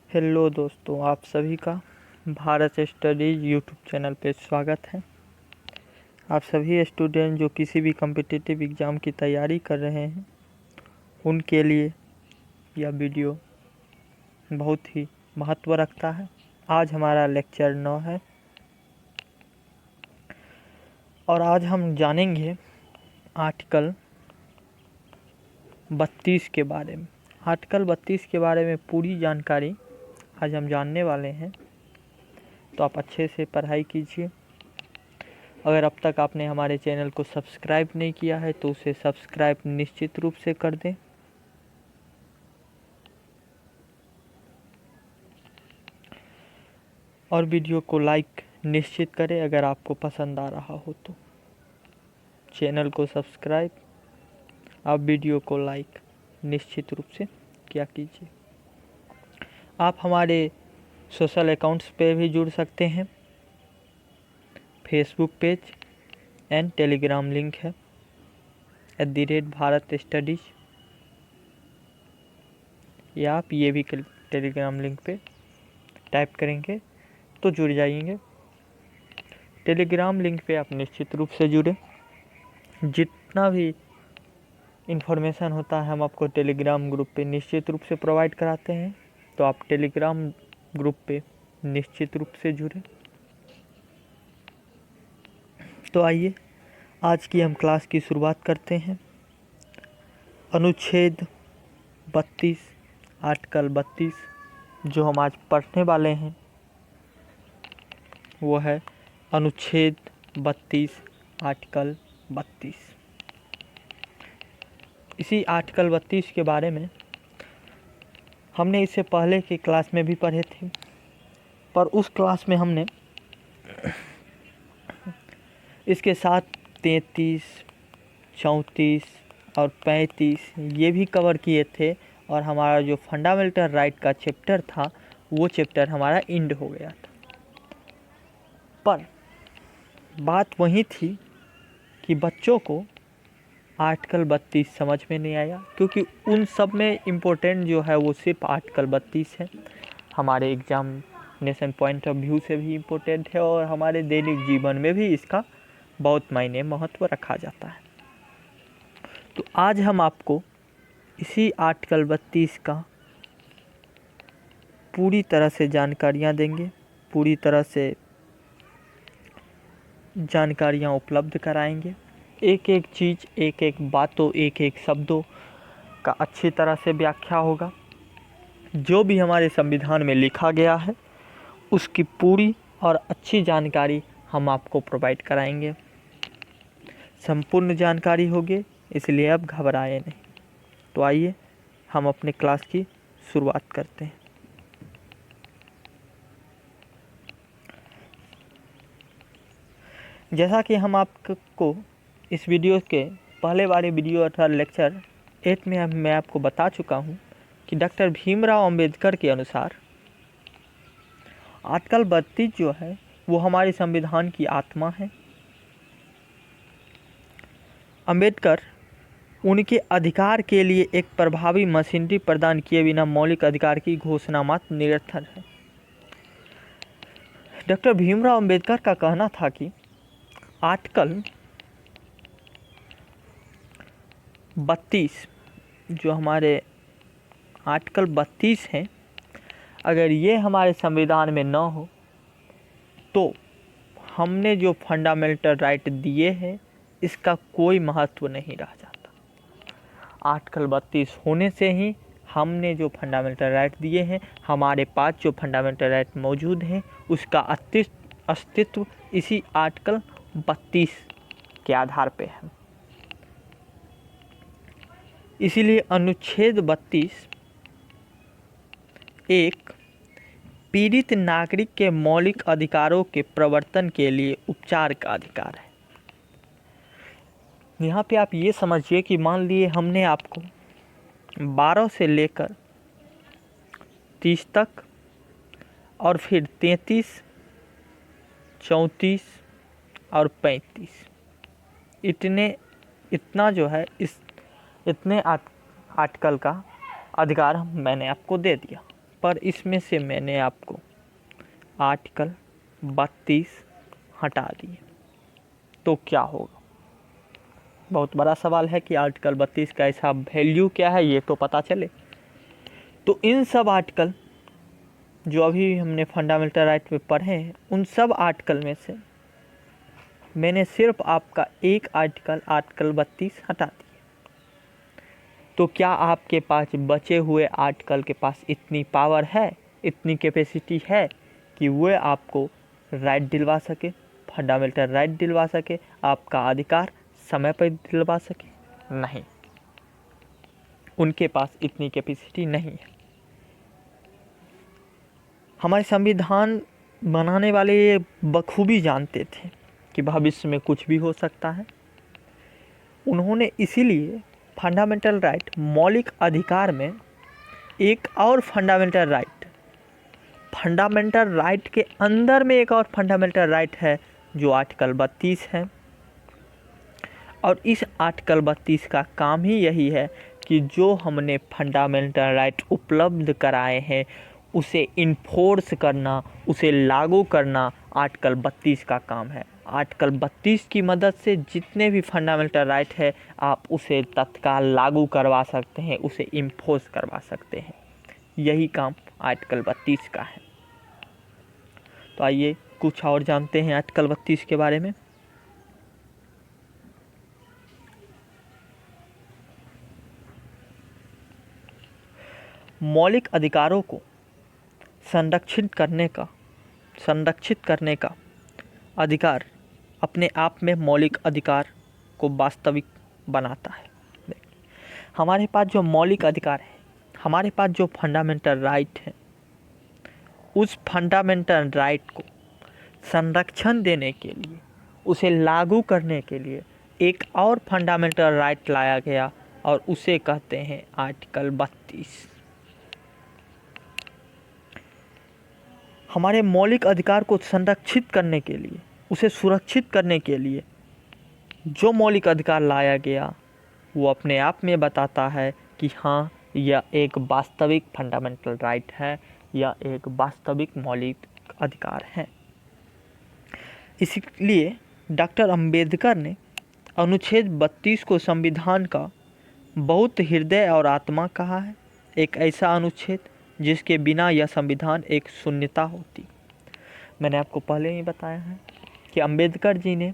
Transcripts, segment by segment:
Hello दोस्तों, आप सभी का भारत स्टडीज यूट्यूब चैनल पे स्वागत है। आप सभी स्टूडेंट जो किसी भी कॉम्पिटिटिव एग्ज़ाम की तैयारी कर रहे हैं उनके लिए यह वीडियो बहुत ही महत्व रखता है। आज हमारा लेक्चर 9 है और आज हम जानेंगे आर्टिकल 32 के बारे में। आर्टिकल 32 के बारे में पूरी जानकारी आज हम जानने वाले हैं, तो आप अच्छे से पढ़ाई कीजिए। अगर अब तक आपने हमारे चैनल को सब्सक्राइब नहीं किया है तो उसे सब्सक्राइब निश्चित रूप से कर दें। और वीडियो को लाइक निश्चित करें अगर आपको पसंद आ रहा हो तो। चैनल को सब्सक्राइब, आप वीडियो को लाइक निश्चित रूप से किया कीजिए। आप हमारे सोशल अकाउंट्स पे भी जुड़ सकते हैं। Facebook page and Telegram link है @भारत स्टडीज, या आप ये भी टेलीग्राम लिंक पे टाइप करेंगे तो जुड़ जाएंगे। टेलीग्राम लिंक पे आप निश्चित रूप से जुड़े। जितना भी इन्फॉर्मेशन होता है हम आपको टेलीग्राम ग्रुप पे निश्चित रूप से प्रोवाइड कराते हैं, तो आप टेलीग्राम ग्रुप पे निश्चित रूप से जुड़े। तो आइए आज की हम क्लास की शुरुआत करते हैं। अनुच्छेद 32, आर्टिकल 32 जो हम आज पढ़ने वाले हैं वो है अनुच्छेद 32, आर्टिकल 32। इसी आर्टिकल 32 के बारे में हमने इससे पहले की क्लास में भी पढ़े थे, पर उस क्लास में हमने इसके साथ 33, 34 और 35 ये भी कवर किए थे, और हमारा जो फंडामेंटल राइट का चैप्टर था वो चैप्टर हमारा एंड हो गया था। पर बात वही थी कि बच्चों को आर्टिकल 32 समझ में नहीं आया, क्योंकि उन सब में इम्पोर्टेंट जो है वो सिर्फ आर्टिकल 32 है। हमारे एग्जामिनेशन पॉइंट ऑफ व्यू से भी इम्पोर्टेंट है और हमारे दैनिक जीवन में भी इसका बहुत मायने महत्व रखा जाता है। तो आज हम आपको इसी आर्टिकल 32 का पूरी तरह से जानकारियाँ देंगे, पूरी तरह से जानकारियाँ उपलब्ध कराएंगे। एक एक चीज़, एक एक बातों, एक एक शब्दों का अच्छी तरह से व्याख्या होगा। जो भी हमारे संविधान में लिखा गया है उसकी पूरी और अच्छी जानकारी हम आपको प्रोवाइड कराएंगे। संपूर्ण जानकारी होगी, इसलिए अब घबराए नहीं। तो आइए हम अपने क्लास की शुरुआत करते हैं। जैसा कि हम आपको इस वीडियो के पहले वाले वीडियो अर्थात लेक्चर 8 में मैं आपको बता चुका हूँ कि डॉक्टर भीमराव अंबेडकर के अनुसार आर्टिकल 32 जो है वो हमारे संविधान की आत्मा है। अंबेडकर उनके अधिकार के लिए एक प्रभावी मशीनरी प्रदान किए बिना मौलिक अधिकार की घोषणा मात्र निरर्थक है। डॉक्टर भीमराव अंबेडकर का कहना था कि आर्टिकल 32 जो हमारे आर्टिकल 32 हैं, अगर ये हमारे संविधान में न हो तो हमने जो फंडामेंटल राइट दिए हैं इसका कोई महत्व नहीं रह जाता। आर्टिकल 32 होने से ही हमने जो फंडामेंटल राइट दिए हैं, हमारे पास जो फंडामेंटल राइट मौजूद हैं उसका अस्तित्व इसी आर्टिकल 32 के आधार पे है। इसीलिए अनुच्छेद 32 एक पीड़ित नागरिक के मौलिक अधिकारों के प्रवर्तन के लिए उपचार का अधिकार है। यहाँ पे आप ये समझिए कि मान लिए हमने आपको 12 से लेकर 30 तक और फिर 33, 34 और 35 इतना जो है इतने आर्टिकल का अधिकार मैंने आपको दे दिया। पर इसमें से मैंने आपको आर्टिकल 32 हटा दिए तो क्या होगा? बहुत बड़ा सवाल है कि आर्टिकल 32 का ऐसा वैल्यू क्या है ये तो पता चले। तो इन सब आर्टिकल जो अभी हमने फंडामेंटल राइट में पढ़े हैं, उन सब आर्टिकल में से मैंने सिर्फ आपका एक आर्टिकल 32 हटा दिया। तो क्या आपके पास बचे हुए आर्टिकल के पास इतनी पावर है, इतनी कैपेसिटी है कि वो आपको राइट दिलवा सके, फंडामेंटल राइट दिलवा सके, आपका अधिकार समय पर दिलवा सके? नहीं, उनके पास इतनी कैपेसिटी नहीं है। हमारे संविधान बनाने वाले ये बखूबी जानते थे कि भविष्य में कुछ भी हो सकता है। उन्होंने इसीलिए फंडामेंटल राइट, मौलिक अधिकार में एक और फंडामेंटल राइट के अंदर में एक और फंडामेंटल राइट है जो आर्टिकल 32 है। और इस आर्टिकल 32 का काम ही यही है कि जो हमने फंडामेंटल राइट उपलब्ध कराए हैं उसे इन्फोर्स करना, उसे लागू करना आर्टिकल 32 का काम है। आर्टिकल 32 की मदद से जितने भी फंडामेंटल राइट है आप उसे तत्काल लागू करवा सकते हैं, उसे इन्फोर्स करवा सकते हैं। यही काम आर्टिकल 32 का है। तो आइए कुछ और जानते हैं आर्टिकल 32 के बारे में। मौलिक अधिकारों को संरक्षित करने का अधिकार अपने आप में मौलिक अधिकार को वास्तविक बनाता है। हमारे पास जो मौलिक अधिकार है, हमारे पास जो फंडामेंटल राइट है, उस फंडामेंटल राइट को संरक्षण देने के लिए, उसे लागू करने के लिए एक और फंडामेंटल राइट लाया गया और उसे कहते हैं आर्टिकल 32। हमारे मौलिक अधिकार को संरक्षित करने के लिए, उसे सुरक्षित करने के लिए जो मौलिक अधिकार लाया गया वो अपने आप में बताता है कि हाँ, यह एक वास्तविक फंडामेंटल राइट है, यह एक वास्तविक मौलिक अधिकार है। इसलिए डॉक्टर अंबेडकर ने अनुच्छेद 32 को संविधान का बहुत हृदय और आत्मा कहा है। एक ऐसा अनुच्छेद जिसके बिना यह संविधान एक शून्यता होती। मैंने आपको पहले ही बताया है कि अंबेडकर जी ने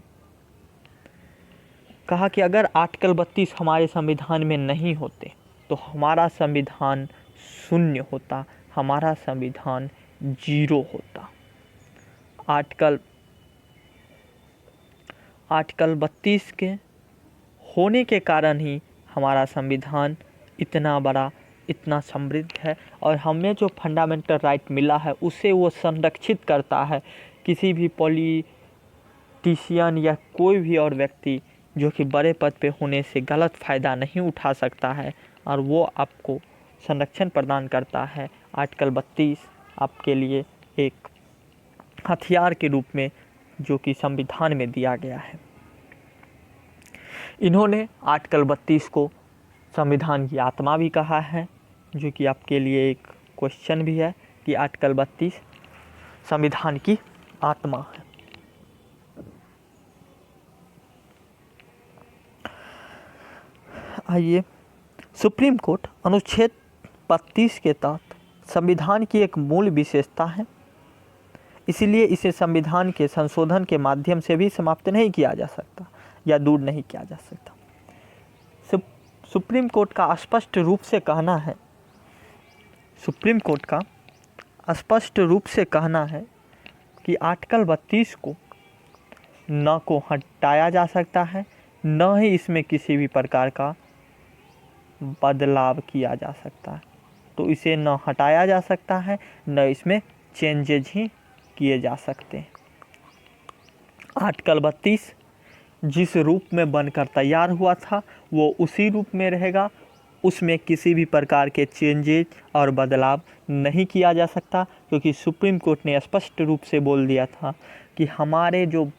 कहा कि अगर आर्टिकल 32 हमारे संविधान में नहीं होते तो हमारा संविधान शून्य होता, हमारा संविधान जीरो होता। आर्टिकल 32 के होने के कारण ही हमारा संविधान इतना बड़ा, इतना समृद्ध है और हमें जो फंडामेंटल राइट मिला है उसे वो संरक्षित करता है। किसी भी पॉलिटिशियन या कोई भी और व्यक्ति जो कि बड़े पद पे होने से गलत फ़ायदा नहीं उठा सकता है और वो आपको संरक्षण प्रदान करता है। आर्टिकल 32 आपके लिए एक हथियार के रूप में जो कि संविधान में दिया गया है। इन्होंने आर्टिकल 32 को संविधान की आत्मा भी कहा है, जो कि आपके लिए एक क्वेश्चन भी है कि आर्टिकल 32 संविधान की आत्मा है। आइए, सुप्रीम कोर्ट अनुच्छेद 32 के तहत संविधान की एक मूल विशेषता है, इसीलिए इसे संविधान के संशोधन के माध्यम से भी समाप्त नहीं किया जा सकता या दूर नहीं किया जा सकता। सुप्रीम कोर्ट का स्पष्ट रूप से कहना है, सुप्रीम कोर्ट का स्पष्ट रूप से कहना है कि आर्टिकल 32 को न को हटाया जा सकता है, न ही इसमें किसी भी प्रकार का बदलाव किया जा सकता है। तो इसे न हटाया जा सकता है, न इसमें चेंजेज ही किए जा सकते हैं। आर्टिकल 32 जिस रूप में बनकर तैयार हुआ था वो उसी रूप में रहेगा, उसमें किसी भी प्रकार के चेंजेज और बदलाव नहीं किया जा सकता, क्योंकि सुप्रीम कोर्ट ने स्पष्ट रूप से बोल दिया था कि हमारे जो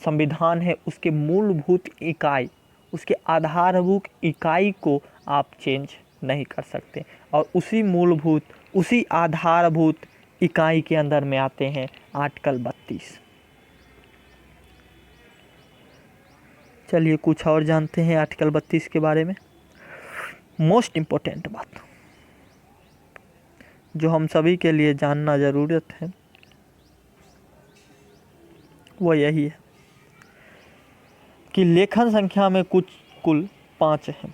संविधान है उसके मूलभूत इकाई, उसके आधारभूत इकाई को आप चेंज नहीं कर सकते और उसी मूलभूत उसी आधारभूत इकाई के अंदर में आते हैं आर्टिकल 32। चलिए कुछ और जानते हैं आर्टिकल 32 के बारे में। मोस्ट इम्पोर्टेंट बात जो हम सभी के लिए जानना ज़रूरत है वो यही है कि लेखन संख्या में कुल 5 हैं।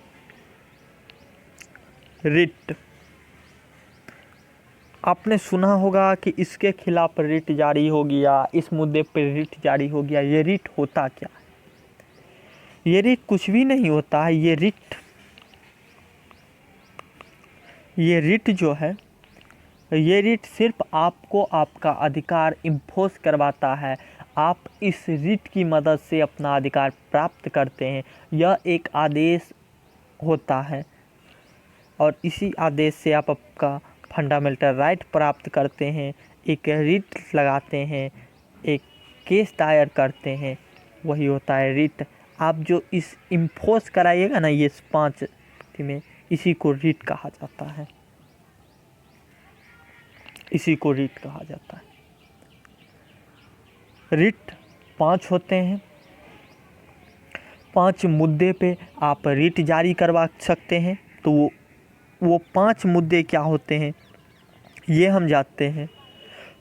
रिट, आपने सुना होगा कि इसके खिलाफ रिट जारी हो गया, इस मुद्दे पर रिट जारी हो गया। ये रिट होता क्या है? ये रिट कुछ भी नहीं होता है। ये रिट जो है, ये रिट सिर्फ आपको आपका अधिकार इम्पोज करवाता है। आप इस रिट की मदद से अपना अधिकार प्राप्त करते हैं। यह एक आदेश होता है और इसी आदेश से आप आपका फंडामेंटल राइट प्राप्त करते हैं। एक रिट लगाते हैं, एक केस दायर करते हैं, वही होता है रिट। आप जो इस इम्पोज कराइएगा ना, ये 5 में, इसी को रिट कहा जाता है। इसी को रिट कहा जाता है। रिट 5 होते हैं। 5 मुद्दे पे आप रिट जारी करवा सकते हैं। तो वो 5 मुद्दे क्या होते हैं ये हम जानते हैं।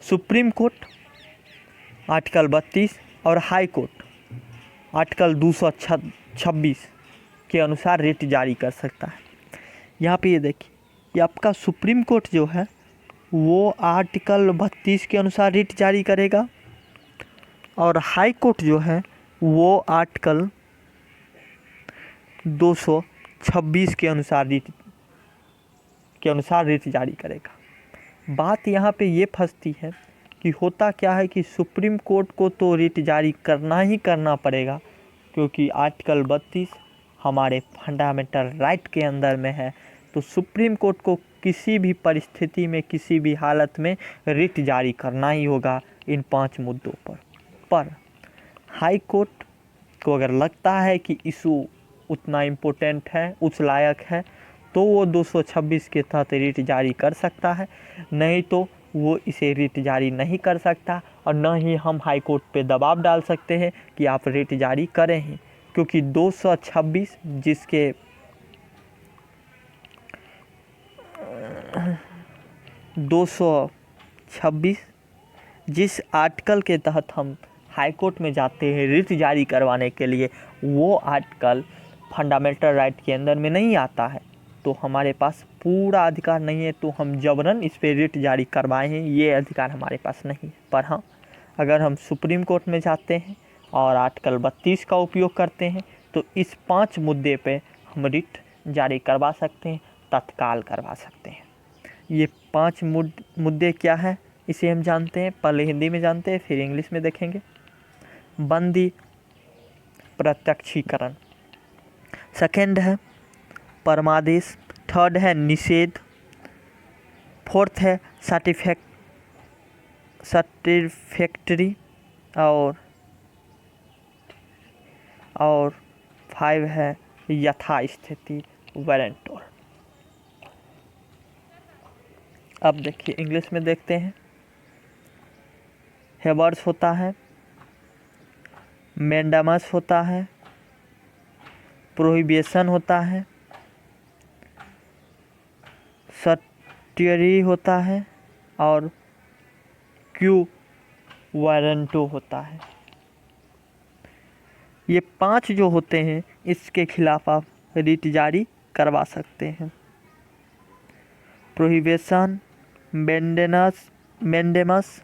सुप्रीम कोर्ट आर्टिकल 32 और हाई कोर्ट आर्टिकल 226 के अनुसार रिट जारी कर सकता है। यहाँ पे ये देखिए, ये आपका सुप्रीम कोर्ट जो है वो आर्टिकल 32 के अनुसार रिट जारी करेगा और हाई कोर्ट जो है वो आर्टिकल 226 के अनुसार रिट जारी करेगा। बात यहाँ पे ये फंसती है कि होता क्या है कि सुप्रीम कोर्ट को तो रिट जारी करना ही करना पड़ेगा, क्योंकि आर्टिकल 32 हमारे फंडामेंटल राइट के अंदर में है। तो सुप्रीम कोर्ट को किसी भी परिस्थिति में, किसी भी हालत में रिट जारी करना ही होगा इन 5 मुद्दों पर हाई कोर्ट को अगर लगता है कि इशू उतना इम्पोर्टेंट है, उस लायक है, तो वो 226 के तहत रिट जारी कर सकता है। नहीं तो वो इसे रिट जारी नहीं कर सकता और न ही हम हाई कोर्ट पे दबाव डाल सकते हैं कि आप रिट जारी करें ही, क्योंकि 226 जिस आर्टिकल के तहत हम हाई कोर्ट में जाते हैं रिट जारी करवाने के लिए, वो आर्टिकल फंडामेंटल राइट के अंदर में नहीं आता है। तो हमारे पास पूरा अधिकार नहीं है तो हम जबरन इस पर रिट जारी करवाएं हैं, ये अधिकार हमारे पास नहीं है। पर हाँ, अगर हम सुप्रीम कोर्ट में जाते हैं और आर्टिकल 32 का उपयोग करते हैं तो इस 5 मुद्दे पे हम रिट जारी करवा सकते हैं, तत्काल करवा सकते हैं। ये 5 मुद्दे क्या है इसे हम जानते हैं। पहले हिंदी में जानते हैं, फिर इंग्लिश में देखेंगे। बंदी प्रत्यक्षीकरण, सेकेंड है परमादेश, थर्ड है निषेध, फोर्थ है सर्टिफिकेटरी और 5 है यथास्थिति वारंटोर। अब देखिए इंग्लिश में देखते हैं। हेबर्स होता है, मैंडामस होता है, प्रोहिबिशन होता है, सर्टियरी होता है और क्यू वारंटो होता है। ये 5 जो होते हैं इसके खिलाफ आप रिट जारी करवा सकते हैं। Prohibition, mandamus,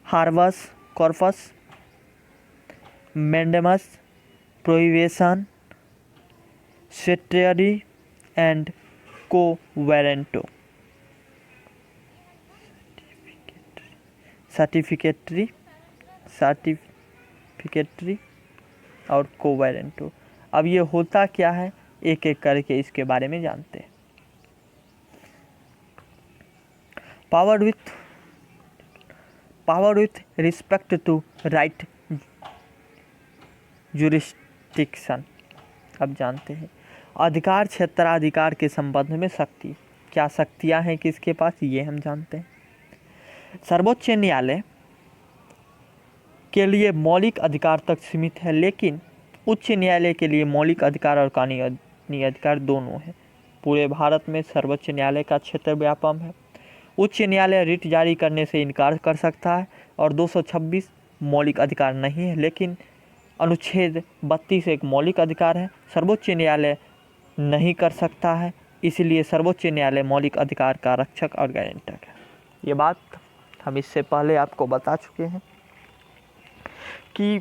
habeas corpus, mandamus, prohibition, certiorari and quo warranto. Certiorari और को वारंटो। अब ये होता क्या है एक एक करके इसके बारे में जानते हैं। Power with respect to right jurisdiction. अब जानते हैं अधिकार क्षेत्राधिकार के संबंध में शक्ति। क्या शक्तियां हैं किसके पास, ये हम जानते हैं। सर्वोच्च न्यायालय के लिए मौलिक अधिकार तक सीमित है, लेकिन उच्च न्यायालय के लिए मौलिक अधिकार और कानूनी अधिकार दोनों हैं। पूरे भारत में सर्वोच्च न्यायालय का क्षेत्र व्यापक है। उच्च न्यायालय रिट जारी करने से इनकार कर सकता है और 226 मौलिक अधिकार नहीं है, लेकिन अनुच्छेद 32 एक मौलिक अधिकार है। सर्वोच्च न्यायालय नहीं कर सकता है, इसलिए सर्वोच्च न्यायालय मौलिक अधिकार का रक्षक और गारंटर है। ये बात हम इससे पहले आपको बता चुके हैं कि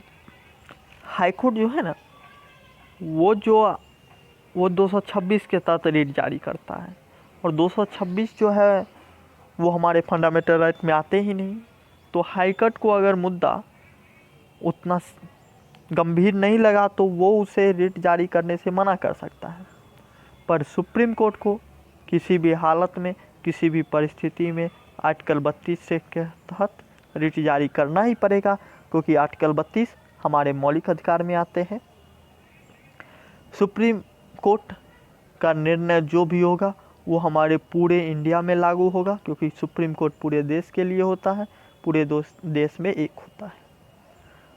हाईकोर्ट जो है ना, वो 226 के तहत रिट जारी करता है, और 226 जो है वो हमारे फंडामेंटल राइट में आते ही नहीं। तो हाईकोर्ट को अगर मुद्दा उतना गंभीर नहीं लगा तो वो उसे रिट जारी करने से मना कर सकता है, पर सुप्रीम कोर्ट को किसी भी हालत में, किसी भी परिस्थिति में आर्टिकल 32 से के तहत रिट जारी करना ही पड़ेगा, क्योंकि आर्टिकल 32 हमारे मौलिक अधिकार में आते हैं। सुप्रीम कोर्ट का निर्णय जो भी होगा वो हमारे पूरे इंडिया में लागू होगा, क्योंकि सुप्रीम कोर्ट पूरे देश के लिए होता है, पूरे देश में एक होता है।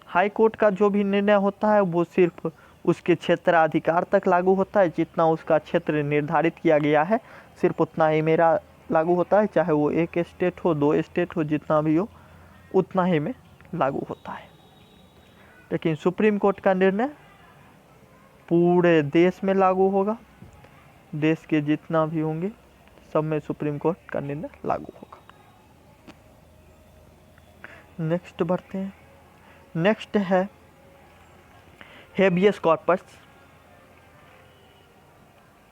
हाई कोर्ट का जो भी निर्णय होता है वो सिर्फ उसके क्षेत्राधिकार तक लागू होता है, जितना उसका क्षेत्र निर्धारित किया गया है सिर्फ उतना ही मेरा लागू होता है, चाहे वो एक स्टेट हो, 2 स्टेट हो, जितना भी हो उतना ही में लागू होता है। लेकिन सुप्रीम कोर्ट का निर्णय पूरे देश में लागू होगा, देश के जितना भी होंगे सब में सुप्रीम कोर्ट का निर्णय लागू होगा। नेक्स्ट बढ़ते हैं। नेक्स्ट है हेबियस कॉर्पस,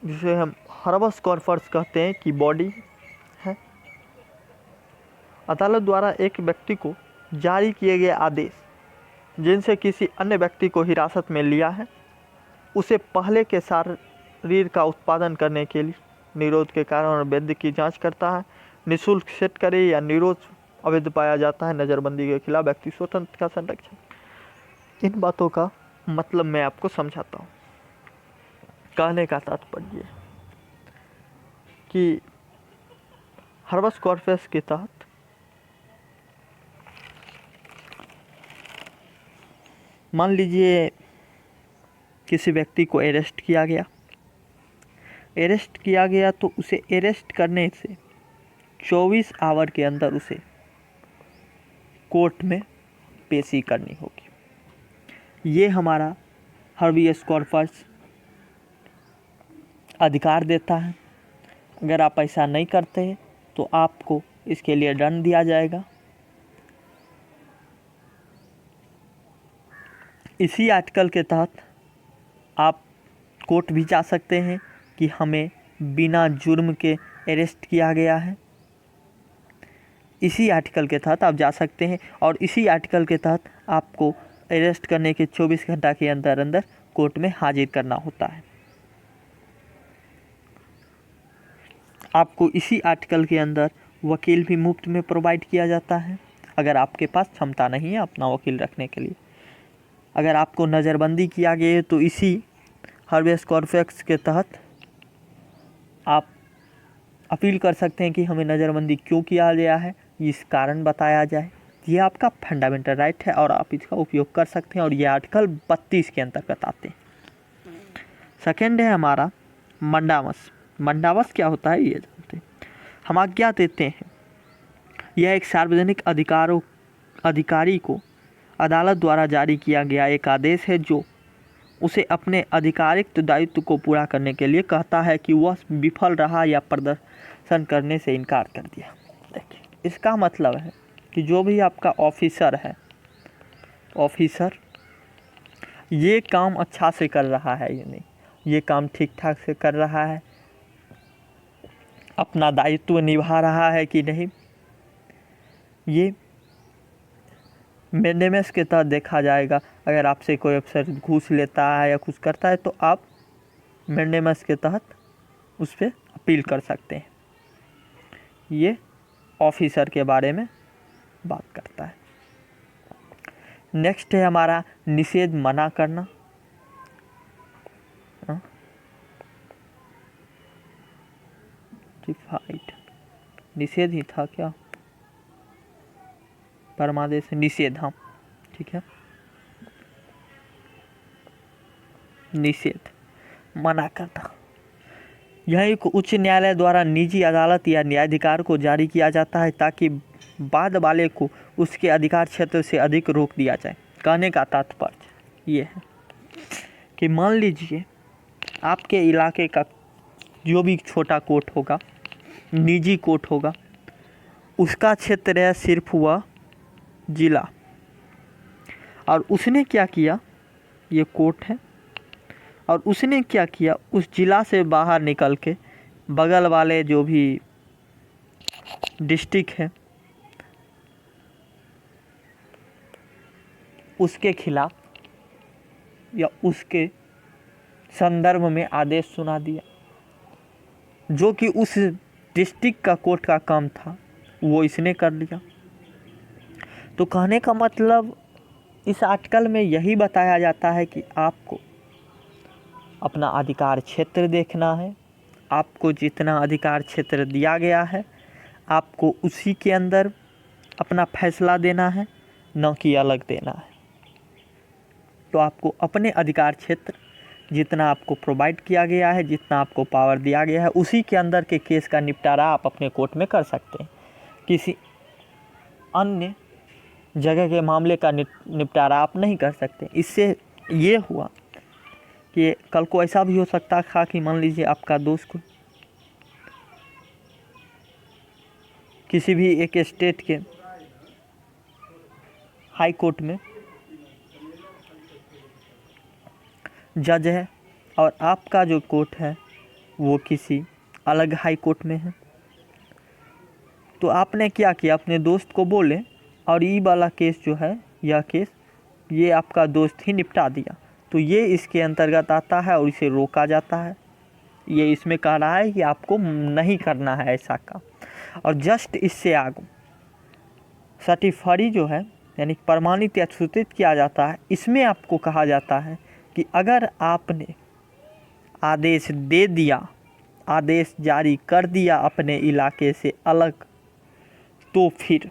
जिसे हम हर्बस कॉर्पस कहते हैं, कि बॉडी है। अदालत द्वारा एक व्यक्ति को जारी किए गए आदेश जिनसे किसी अन्य व्यक्ति को हिरासत में लिया है, उसे पहले के शरीर का उत्पादन करने के लिए निरोध के कारण और वैध की जांच करता है। निःशुल्क सेट करे या निरोध अवैध पाया जाता है, नज़रबंदी के खिलाफ व्यक्ति स्वतंत्र का संरक्षण। इन बातों का मतलब मैं आपको समझाता हूँ। कहने का तात्पर्य कि हर्बस कॉर्पस के तहत मान लीजिए किसी व्यक्ति को अरेस्ट किया गया, तो उसे अरेस्ट करने से 24 आवर के अंदर उसे कोर्ट में पेशी करनी होगी। ये हमारा हर्बियस कॉर्पस अधिकार देता है। अगर आप ऐसा नहीं करते तो आपको इसके लिए दंड दिया जाएगा। इसी आर्टिकल के तहत आप कोर्ट भी जा सकते हैं कि हमें बिना जुर्म के अरेस्ट किया गया है। इसी आर्टिकल के तहत आप जा सकते हैं, और इसी आर्टिकल के तहत आपको अरेस्ट करने के 24 घंटा के अंदर अंदर कोर्ट में हाजिर करना होता है। आपको इसी आर्टिकल के अंदर वकील भी मुफ्त में प्रोवाइड किया जाता है, अगर आपके पास क्षमता नहीं है अपना वकील रखने के लिए। अगर आपको नज़रबंदी किया गया है तो इसी हर्बियस कॉर्पस के तहत आप अपील कर सकते हैं कि हमें नज़रबंदी क्यों किया गया है, इस कारण बताया जाए। ये आपका फंडामेंटल राइट है और आप इसका उपयोग कर सकते हैं, और ये आर्टिकल 32 के अंतर्गत आते हैं। सेकेंड है हमारा मंडामस। मंडामस क्या होता है ये जानते हैं। हम आज्ञा देते हैं, यह एक सार्वजनिक अधिकारी को अदालत द्वारा जारी किया गया एक आदेश है जो उसे अपने आधिकारिक दायित्व को पूरा करने के लिए कहता है कि वह विफल रहा या प्रदर्शन करने से इनकार कर दिया। देखिए, इसका मतलब है कि जो भी आपका ऑफिसर है, ऑफिसर ये काम अच्छा से कर रहा है या नहीं, ये काम ठीक ठाक से कर रहा है, अपना दायित्व निभा रहा है कि नहीं, ये मेंडेमेस के तहत देखा जाएगा। अगर आपसे कोई अफसर घूस लेता है या कुछ करता है तो आप मेंडेमेस के तहत उस पर अपील कर सकते हैं। ये ऑफिसर के बारे में बात करता है। नेक्स्ट है हमारा निषेध, मना करना। जस्टिफाइड, निषेध ही था क्या, परमादेश निषेध, हाँ ठीक है, निषेध मना करना। यह एक उच्च न्यायालय द्वारा निजी अदालत या न्यायाधिकार को जारी किया जाता है ताकि बाद वाले को उसके अधिकार क्षेत्र से अधिक रोक दिया जाए। कहने का तात्पर्य ये है कि मान लीजिए आपके इलाके का जो भी छोटा कोर्ट होगा, निजी कोर्ट होगा, उसका क्षेत्र है सिर्फ वह जिला, और उसने क्या किया, ये कोर्ट है, और उसने क्या किया, उस जिला से बाहर निकल के बगल वाले जो भी डिस्ट्रिक्ट है उसके खिलाफ या उसके संदर्भ में आदेश सुना दिया, जो कि उस डिस्ट्रिक्ट का कोर्ट का काम था वो इसने कर लिया। तो कहने का मतलब इस आर्टिकल में यही बताया जाता है कि आपको अपना अधिकार क्षेत्र देखना है, आपको जितना अधिकार क्षेत्र दिया गया है आपको उसी के अंदर अपना फैसला देना है, न कि अलग देना है। तो आपको अपने अधिकार क्षेत्र जितना आपको प्रोवाइड किया गया है, जितना आपको पावर दिया गया है, उसी के अंदर के केस का निपटारा आप अपने कोर्ट में कर सकते हैं। किसी अन्य जगह के मामले का निपटारा आप नहीं कर सकते। इससे ये हुआ कि कल को ऐसा भी हो सकता था कि मान लीजिए आपका दोस्त को किसी भी एक स्टेट के हाई कोर्ट में जज है और आपका जो कोर्ट है वो किसी अलग हाई कोर्ट में है। तो आपने क्या किया, अपने दोस्त को बोले और ये वाला केस जो है, यह केस ये आपका दोस्त ही निपटा दिया, तो ये इसके अंतर्गत आता है और इसे रोका जाता है। ये इसमें कह रहा है कि आपको नहीं करना है ऐसा काम। और जस्ट इससे आगे सर्टिफाई जो है यानी प्रमाणित या सूचित किया जाता है, इसमें आपको कहा जाता है कि अगर आपने आदेश दे दिया, आदेश जारी कर दिया अपने इलाके से अलग, तो फिर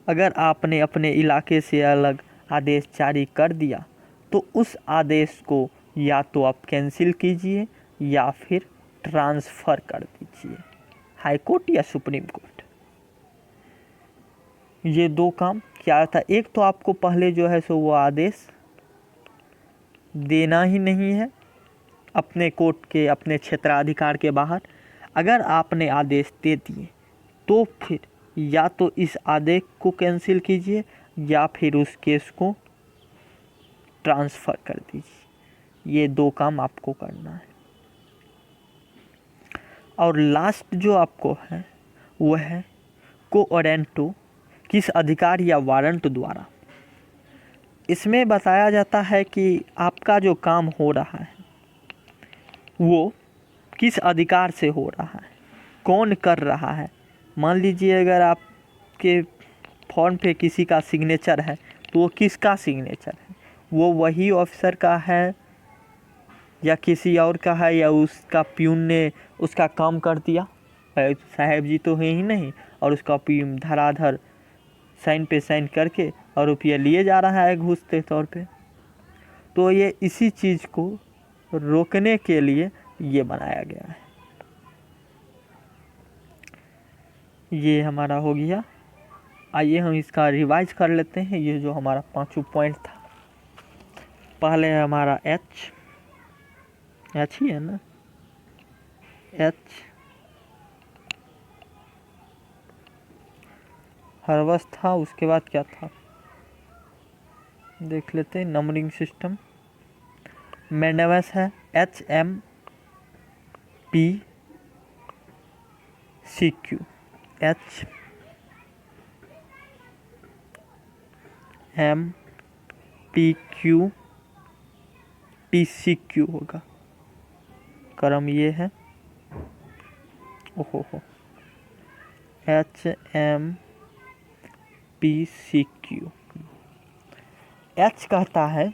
अगर आपने अपने इलाके से अलग आदेश जारी कर दिया तो उस आदेश को या तो आप कैंसिल कीजिए या फिर ट्रांसफ़र कर दीजिए हाई कोर्ट या सुप्रीम कोर्ट। ये दो काम क्या था, एक तो आपको पहले जो है सो वो आदेश देना ही नहीं है अपने कोर्ट के, अपने क्षेत्राधिकार के बाहर। अगर आपने आदेश दे दिए तो फिर या तो इस आदेश को कैंसिल कीजिए या फिर उस केस को ट्रांसफ़र कर दीजिए। ये दो काम आपको करना है। और लास्ट जो आपको है वो है कोऑरेंटो, किस अधिकार या वारंट द्वारा। इसमें बताया जाता है कि आपका जो काम हो रहा है वो किस अधिकार से हो रहा है, कौन कर रहा है। मान लीजिए अगर आपके फॉर्म पे किसी का सिग्नेचर है तो वो किसका सिग्नेचर है, वो वही ऑफिसर का है या किसी और का है, या उसका प्यून ने उसका काम कर दिया, साहब जी तो है ही नहीं और उसका प्यून धराधर साइन पे साइन करके और रुपया लिए जा रहा है घूस के तौर पे। तो ये इसी चीज़ को रोकने के लिए ये बनाया गया है। ये हमारा हो गया। आइए हम इसका रिवाइज कर लेते हैं। ये जो हमारा पांचों पॉइंट था, पहले है हमारा एच ही है ना, एच हर्वस था। उसके बाद क्या था देख लेते हैं, नंबरिंग सिस्टम मैंडवस है, HMPCQ, HMPQ होगा, क्रम ये है। ओहो HMPCQ। एच कहता है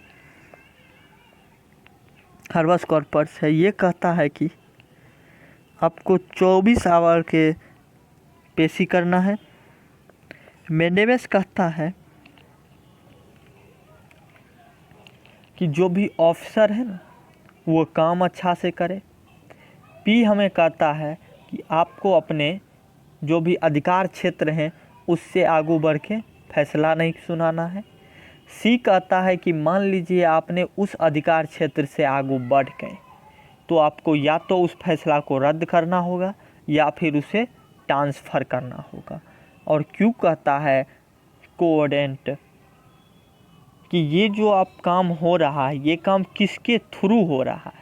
हर्बस कॉर्पस है, ये कहता है कि आपको 24 आवर के पेशी करना है। मेंडेविस कहता है कि जो भी ऑफिसर है ना वो काम अच्छा से करे। पी हमें कहता है कि आपको अपने जो भी अधिकार क्षेत्र हैं उससे आगे बढ़ के फैसला नहीं सुनाना है। सी कहता है कि मान लीजिए आपने उस अधिकार क्षेत्र से आगे बढ़ गए तो आपको या तो उस फैसला को रद्द करना होगा या फिर उसे ट्रांसफ़र करना होगा। और क्यू कहता है कोऑर्डिनेट कि ये जो आप काम हो रहा है ये काम किसके थ्रू हो रहा है,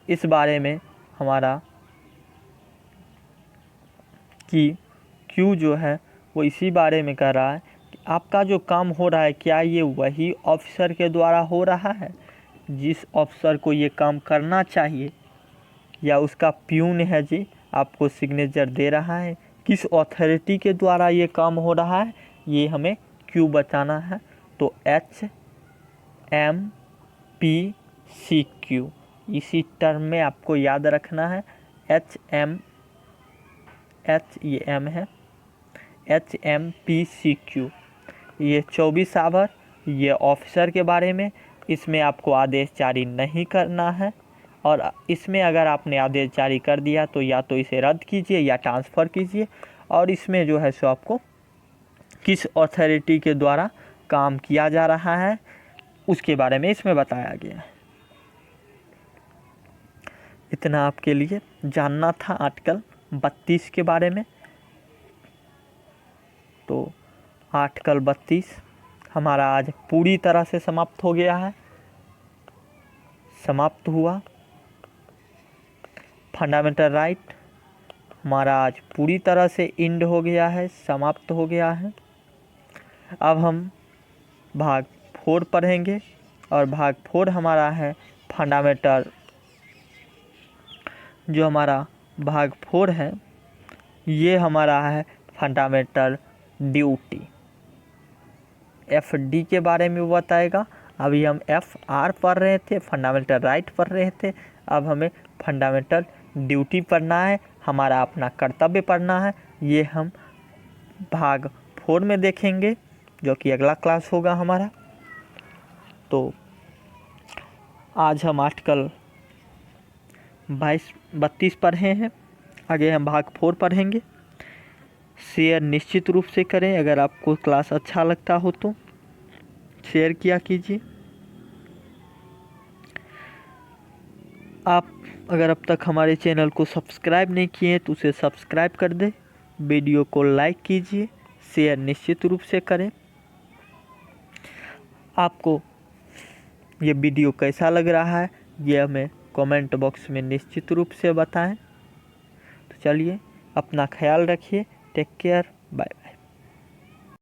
इस बारे में हमारा कि क्यू जो है वो इसी बारे में कह रहा है कि आपका जो काम हो रहा है क्या ये वही ऑफिसर के द्वारा हो रहा है जिस ऑफिसर को ये काम करना चाहिए, या उसका प्यून है जी आपको सिग्नेचर दे रहा है, किस अथॉरिटी के द्वारा ये काम हो रहा है ये हमें क्यू बताना है। तो HMPCQ इसी टर्म में आपको याद रखना है। ये M है, HMPCQ ये 24 आवर ये ऑफिसर के बारे में, इसमें आपको आदेश जारी नहीं करना है। और इसमें अगर आपने आदेश जारी कर दिया तो या तो इसे रद्द कीजिए या ट्रांसफ़र कीजिए। और इसमें जो है सो आपको किस अथॉरिटी के द्वारा काम किया जा रहा है उसके बारे में इसमें बताया गया है। इतना आपके लिए जानना था आर्टिकल 32 के बारे में। तो आर्टिकल 32 हमारा आज पूरी तरह से समाप्त हो गया है, समाप्त हुआ। फंडामेंटल राइट हमारा आज पूरी तरह से एंड हो गया है, समाप्त हो गया है। अब हम भाग 4 पढ़ेंगे और भाग 4 हमारा है फंडामेंटल। जो हमारा भाग 4 है ये हमारा है फंडामेंटल ड्यूटी। FD के बारे में वो बताएगा। अभी हम FR पढ़ रहे थे, फंडामेंटल राइट पढ़ रहे थे। अब हमें फंडामेंटल ड्यूटी पढ़ना है, हमारा अपना कर्तव्य पढ़ना है। ये हम भाग 4 में देखेंगे जो कि अगला क्लास होगा हमारा। तो आज हम आर्टिकल 32 पढ़े हैं, आगे हम भाग 4 पढ़ेंगे। शेयर निश्चित रूप से करें, अगर आपको क्लास अच्छा लगता हो तो शेयर किया कीजिए। आप अगर अब तक हमारे चैनल को सब्सक्राइब नहीं किए तो उसे सब्सक्राइब कर दें, वीडियो को लाइक कीजिए, शेयर निश्चित रूप से करें। आपको ये वीडियो कैसा लग रहा है ये हमें कमेंट बॉक्स में निश्चित रूप से बताएं। तो चलिए अपना ख्याल रखिए, टेक केयर, बाय।